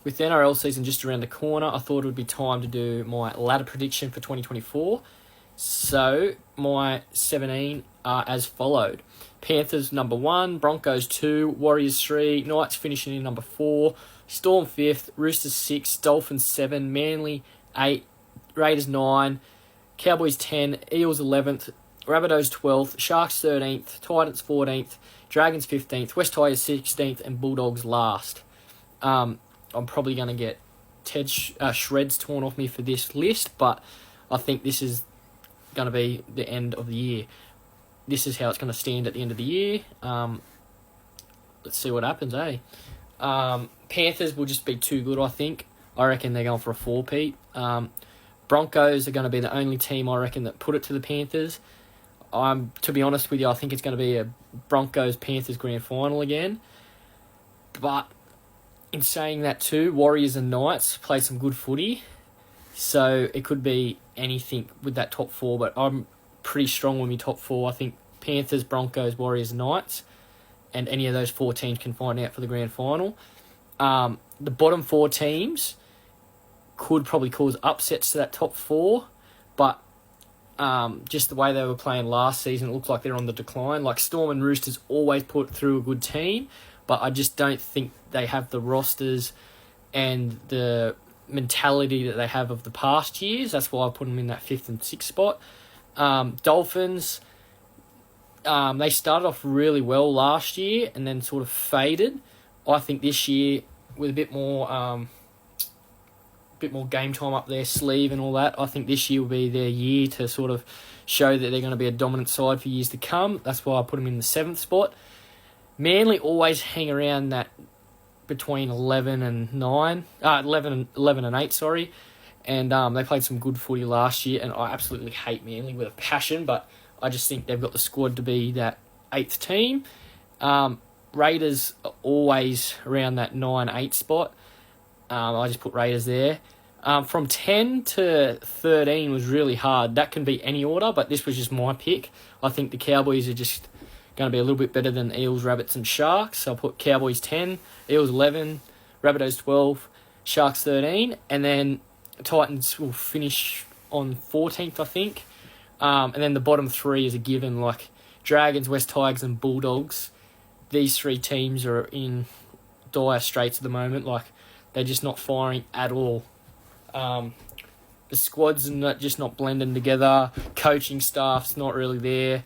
with the NRL season just around the corner, I thought it would be time to do my ladder prediction for 2024. So my 17 are as followed. Panthers number 1, Broncos 2, Warriors 3, Knights finishing in number 4, Storm 5th, Roosters 6, Dolphins 7, Manly 8, Raiders 9, Cowboys 10, Eels 11th, Rabbitohs 12th, Sharks 13th, Titans 14th, Dragons 15th, West Tigers 16th, and Bulldogs last. I'm probably going to get shreds torn off me for this list, but I think this is going to be the end of the year. This is how it's going to stand at the end of the year. Let's see what happens, eh? Panthers will just be too good, I think. I reckon they're going for a 4-peat. Broncos are going to be the only team, I reckon, that put it to the Panthers. To be honest with you, I think it's going to be a Broncos-Panthers grand final again. But in saying that too, Warriors and Knights played some good footy. So it could be anything with that top 4, but I'm pretty strong with my top 4. I think Panthers, Broncos, Warriors, Knights, and any of those 4 teams can find out for the grand final. The bottom 4 teams could probably cause upsets to that top 4, but just the way they were playing last season, it looks like they're on the decline. Like Storm and Roosters always put through a good team, but I just don't think they have the rosters and the mentality that they have of the past years. That's why I put them in that 5th and 6th spot. Dolphins, they started off really well last year and then sort of faded. I think this year, with a bit more game time up their sleeve and all that, I think this year will be their year to sort of show that they're going to be a dominant side for years to come. That's why I put them in the 7th spot. Manly always hang around that between 11 and 8, sorry. And they played some good footy last year, and I absolutely hate Manly with a passion, but I just think they've got the squad to be that 8th team. Raiders are always around that 9-8 spot. I just put Raiders there. From 10 to 13 was really hard. That can be any order, but this was just my pick. I think the Cowboys are just going to be a little bit better than Eels, Rabbits and Sharks. So I'll put Cowboys 10, Eels 11, Rabbitohs 12, Sharks 13, and then Titans will finish on 14th, I think. And then the bottom 3 is a given, like Dragons, West Tigers and Bulldogs. These 3 teams are in dire straits at the moment. Like, they're just not firing at all. The squads are just not blending together. Coaching staff's not really there.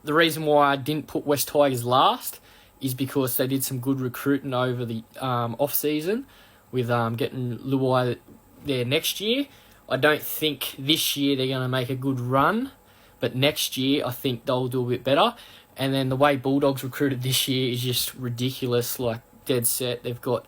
The reason why I didn't put West Tigers last is because they did some good recruiting over the off-season with getting Luai there next year. I don't think this year they're going to make a good run, but next year I think they'll do a bit better. And then the way Bulldogs recruited this year is just ridiculous, like dead set. They've got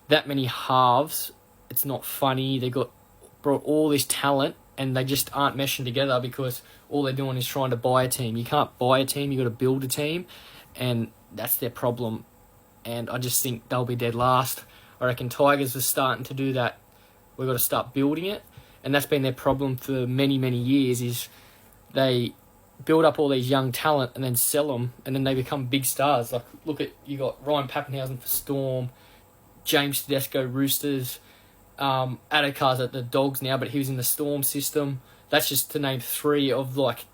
that many halves. It's not funny. They brought all this talent and they just aren't meshing together because all they're doing is trying to buy a team. You can't buy a team, you got to build a team, and that's their problem. And I just think they'll be dead last. I reckon Tigers are starting to do that. We've got to start building it, and that's been their problem for many, many years, is they build up all these young talent and then sell them, and then they become big stars. Like, look at, you got Ryan Pappenhausen for Storm, James Tedesco, Roosters, Adokar's at the Dogs now, but he was in the Storm system. That's just to name 3 of like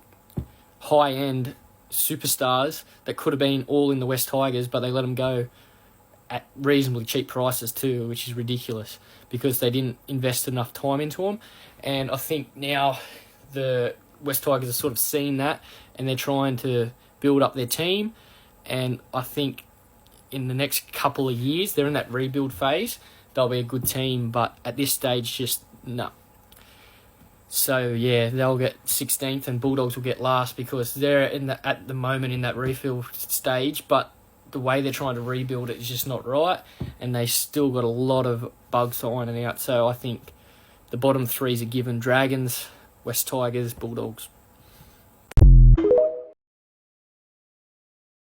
high-end superstars that could have been all in the West Tigers, but they let them go at reasonably cheap prices too, which is ridiculous because they didn't invest enough time into them. And I think now the West Tigers have sort of seen that and they're trying to build up their team. And I think in the next couple of years, they're in that rebuild phase. They'll be a good team, but at this stage, just no. So yeah, they'll get 16th and Bulldogs will get last because they're at the moment in that refill stage, but the way they're trying to rebuild it is just not right, and they still got a lot of bugs ironing out. So I think the bottom 3 is a given: Dragons, West Tigers, Bulldogs.